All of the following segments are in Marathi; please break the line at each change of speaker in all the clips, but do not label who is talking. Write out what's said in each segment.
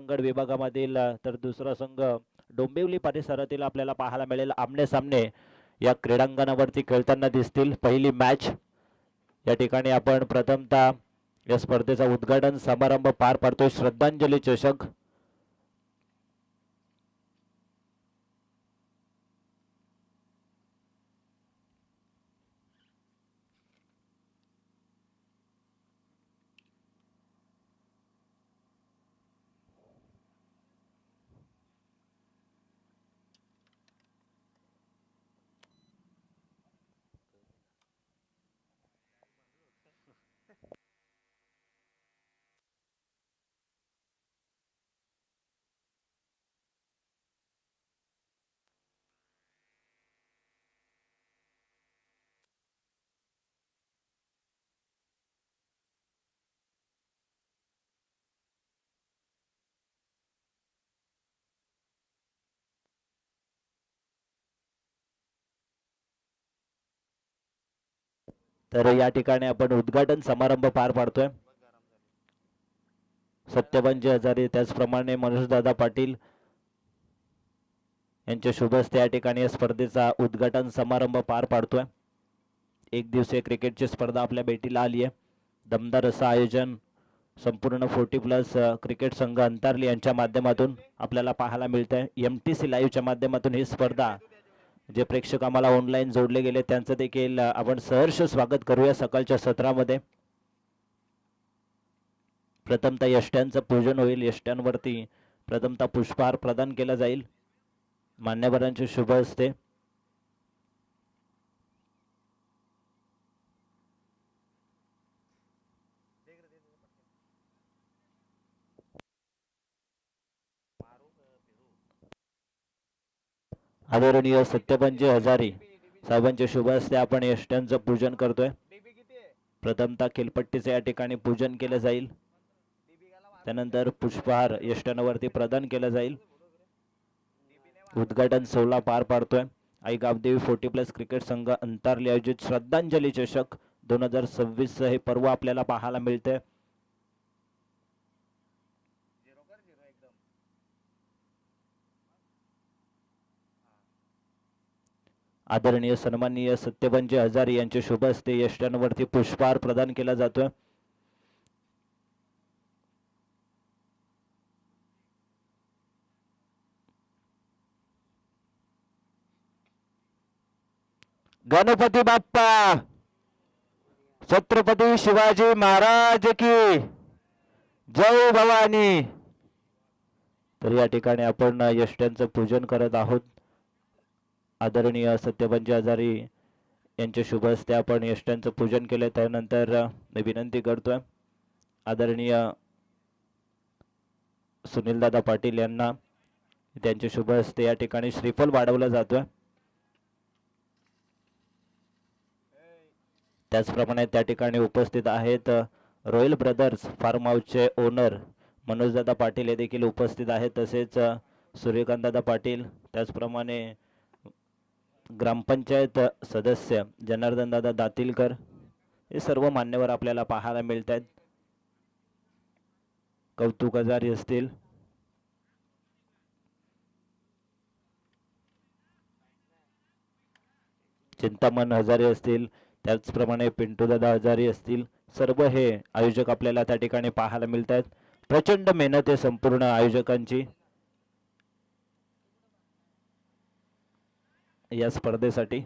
मंगळ विभागामधील तर दुसरा संघ डोंबिवली परिसरातील आपल्याला पाहायला मिळेल. आमने सामने या क्रीडांगणावरती खेळताना दिसतील. पहिली मॅच या ठिकाणी आपण प्रथमतः या स्पर्धेचा उद्घाटन समारंभ पार पाडतोय. श्रद्धांजली चषक तर या ठिकाणी आपण उद्घाटन समारंभ पार पाडतोय. सत्यवांजी हजारे त्याचप्रमाणे मनोजदादा पाटील यांच्या शुभ हस्ते या ठिकाणी या स्पर्धेचा उद्घाटन समारंभ पार पाडतोय. एक दिवसीय क्रिकेटची स्पर्धा आपल्या भेटीला आली आहे. दमदार असं आयोजन संपूर्ण 40+ क्रिकेट संघ अंतरली यांच्या माध्यमातून आपल्याला पाहायला मिळतंय. MTC लाईव्हच्या माध्यमातून ही स्पर्धा जे प्रेक्षक आम्हाला ऑनलाईन जोडले गेले त्यांचं देखील आपण सहर्ष स्वागत करूया सकाळच्या सत्रामध्ये. प्रथमतः यष्ट्यांचं पूजन होईल. यष्ट्यांवरती प्रथमतः पुष्पहार प्रदान केला जाईल मान्यवरांचे शुभ हस्ते. आदरणीय सत्यवांजी हजारे साहेबांच्या शुभ हस्ते आपण यष्ट्यांचं पूजन करतोय. प्रथमतः खेलपट्टीचे या ठिकाणी पूजन केलं जाईल. त्यानंतर पुष्पहार यष्ट्यांवरती प्रदान केला जाईल. उद्घाटन सोहळा पार पाडतोय आई गावदेवी 40+ क्रिकेट संघ अंतरली आयोजित श्रद्धांजली चषक 2026 हे पर्व आपल्याला पाहायला मिळते. आदरणीय सन्माननीय सत्यवांजी हजारे यांच्या शुभ हस्ते यष्ट्यांवरती पुष्पहार प्रदान केला जातोय. गणपती बाप्पा छत्रपती शिवाजी महाराज की जय भवानी. तर या ठिकाणी आपण यष्ट्यांचं पूजन करत आहोत. आदरणीय सत्यवांजी हजारे यांच्या शुभ हस्ते आपण यष्ट्यांचं पूजन केलं. त्यानंतर विनंती करतोय आदरणीय सुनीलदादा पाटील यांना त्यांच्या शुभ हस्ते या ठिकाणी श्रीफल वाढवलं जातोय. त्याचप्रमाणे त्या ठिकाणी उपस्थित आहेत रॉयल ब्रदर्स फार्म हाऊसचे ओनर मनोजदादा पाटील हे देखील उपस्थित आहेत. तसेच सूर्यकांतदादा पाटील त्याचप्रमाणे ग्रामपंचायत सदस्य जनार्दन दादा दातीलकर हे सर्व मान्यवर आपल्याला पाहायला मिळत आहेत. कौतुक हजारे असतील, चिंतामण हजारे असतील, त्याचप्रमाणे पिंटूदादा हजारे असतील, सर्व हे आयोजक आपल्याला त्या ठिकाणी पाहायला मिळत आहेत. प्रचंड मेहनत आहे संपूर्ण आयोजकांची या स्पर्धेसाठी.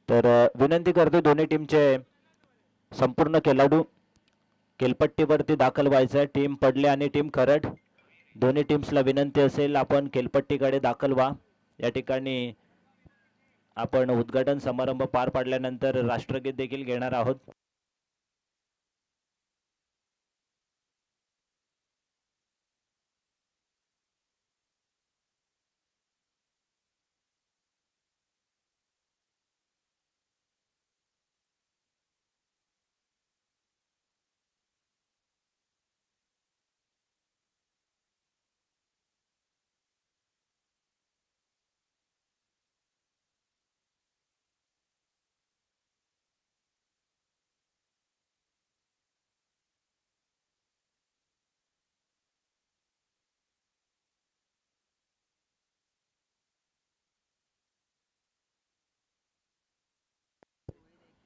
तर विनंती करतो दोन्ही टीमचे संपूर्ण खेळाडू खेळपट्टीवरती दाखल व्हायचं आहे. टीम पडले आणि टीम खरड दोन्ही टीम्सला विनंती असेल आपण खेळपट्टीकडे दाखल व्हा. या ठिकाणी आपण उद्घाटन समारंभ पार पाडल्यानंतर राष्ट्रगीत देखील घेणार आहोत.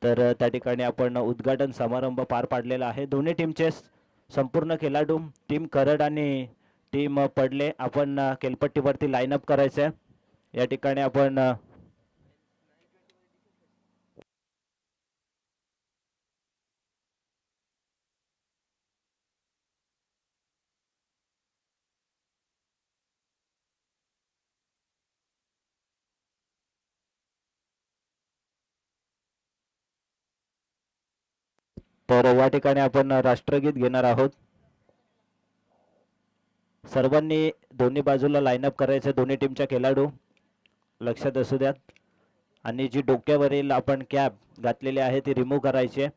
तर त्या ठिकाणी आपण उद्घाटन समारंभ पार पाडलेला आहे. दोन्ही टीमचे संपूर्ण खेळाडू टीम करड आणि टीम पडले आपण खेळपट्टीवरती लाईनअप करायचं आहे. या ठिकाणी आपण तर या ठिकाणी आपण राष्ट्रगीत घेणार आहोत. सर्वांनी दोन्ही बाजूला लाईनअप करायचं. दोन्ही टीमच्या खेळाडू लक्षात असू द्या. आणि जी डोक्यावरील आपण कॅप घातलेली आहे ती रिमूव्ह करायची आहे.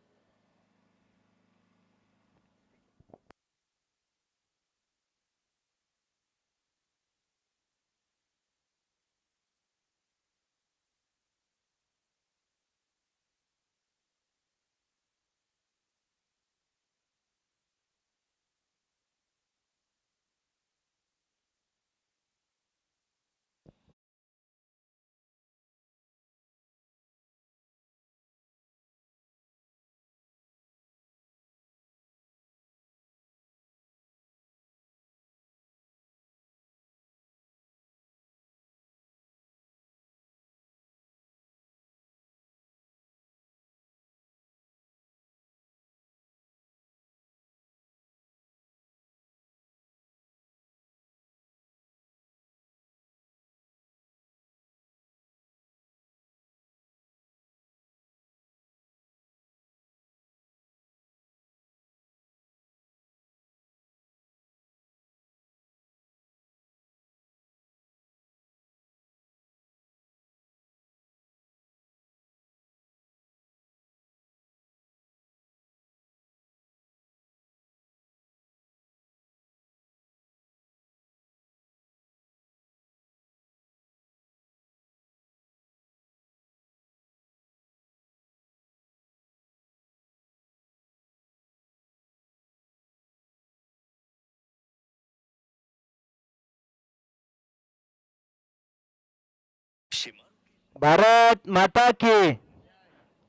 भारत माता की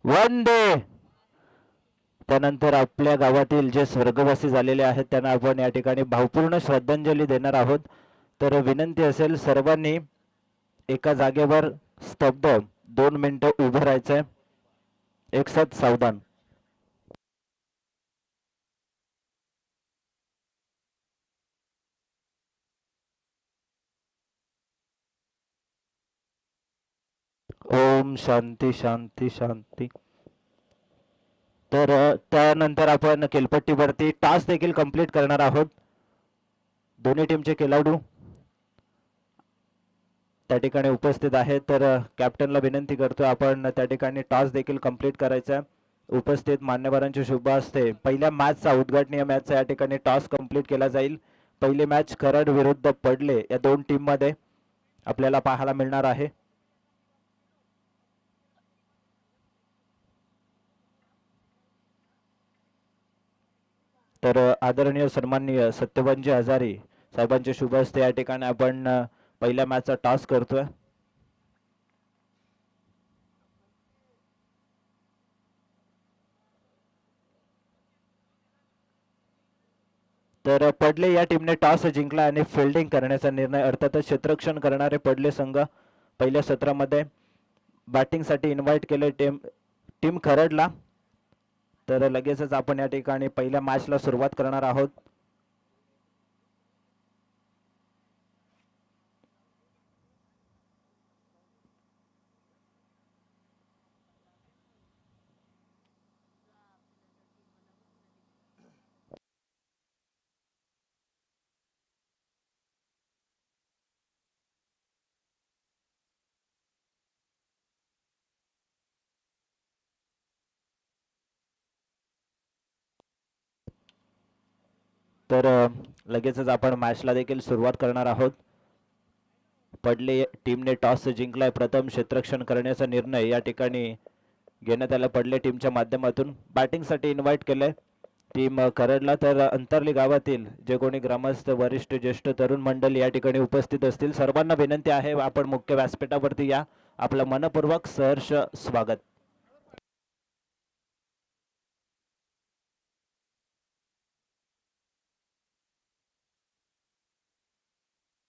वंदे. त्यानंतर आपल्या गावातील जे स्वर्गवासी झालेले आहेत त्यांना आपण या ठिकाणी भावपूर्ण श्रद्धांजली देणार आहोत. तर विनंती असेल सर्वांनी एका जागेवर स्तब्ध 2 मिनिटं उभं राहायचंय. एकसाथ सावधान. ओम शांती शांती शांती. तर त्यानंतर आपण खेळपट्टीवरती टास्क देखील कंप्लीट करणार आहोत. दोन्ही टीमचे खेळाडू त्या ठिकाणी उपस्थित आहेत. तर कॅप्टनला विनंती करतो आपण त्या ठिकाणी टॉस देखील कंप्लीट करायचा. उपस्थित मान्यवरांच्या शुभ हस्ते पहिल्या मॅचचा उद्घाटनीय मॅचचा या ठिकाणी टॉस कंप्लीट केला जाईल. पहिली मॅच करड विरुद्ध पडले या दोन टीम मध्ये आपल्याला पाहायला मिळणार आहे. तर आदरणीय सन्माननीय सत्यवानजी हजारे साहेबांच्या शुभ हस्ते या ठिकाणी आपण पहिल्या मॅचचा टॉस करतोय. तर पडले या टीमने टॉस जिंकला आणि फिल्डिंग करण्याचा निर्णय अर्थातच क्षेत्ररक्षण करणारे पडले संघ पहिल्या सत्रामध्ये बॅटिंगसाठी इन्व्हाइट केले टीम खरडला. तर लगेचच आपण या ठिकाणी पहिल्या मॅचला सुरुवात करणार आहोत. तर लगेचच आपण मॅचला देखील सुरुवात करणार आहोत. पडले टीमने टॉस जिंकलाय. प्रथम क्षेत्ररक्षण करण्याचा निर्णय या ठिकाणी घेण्यात आला. पडले टीमच्या माध्यमातून बॅटिंगसाठी इन्व्हाइट केलंय टीम करडला. तर अंतरली गावातील जे कोणी ग्रामस्थ वरिष्ठ ज्येष्ठ तरुण मंडळी या ठिकाणी उपस्थित असतील सर्वांना विनंती आहे आपण मुख्य व्यासपीठावरती या. आपलं मनपूर्वक सहर्ष स्वागत.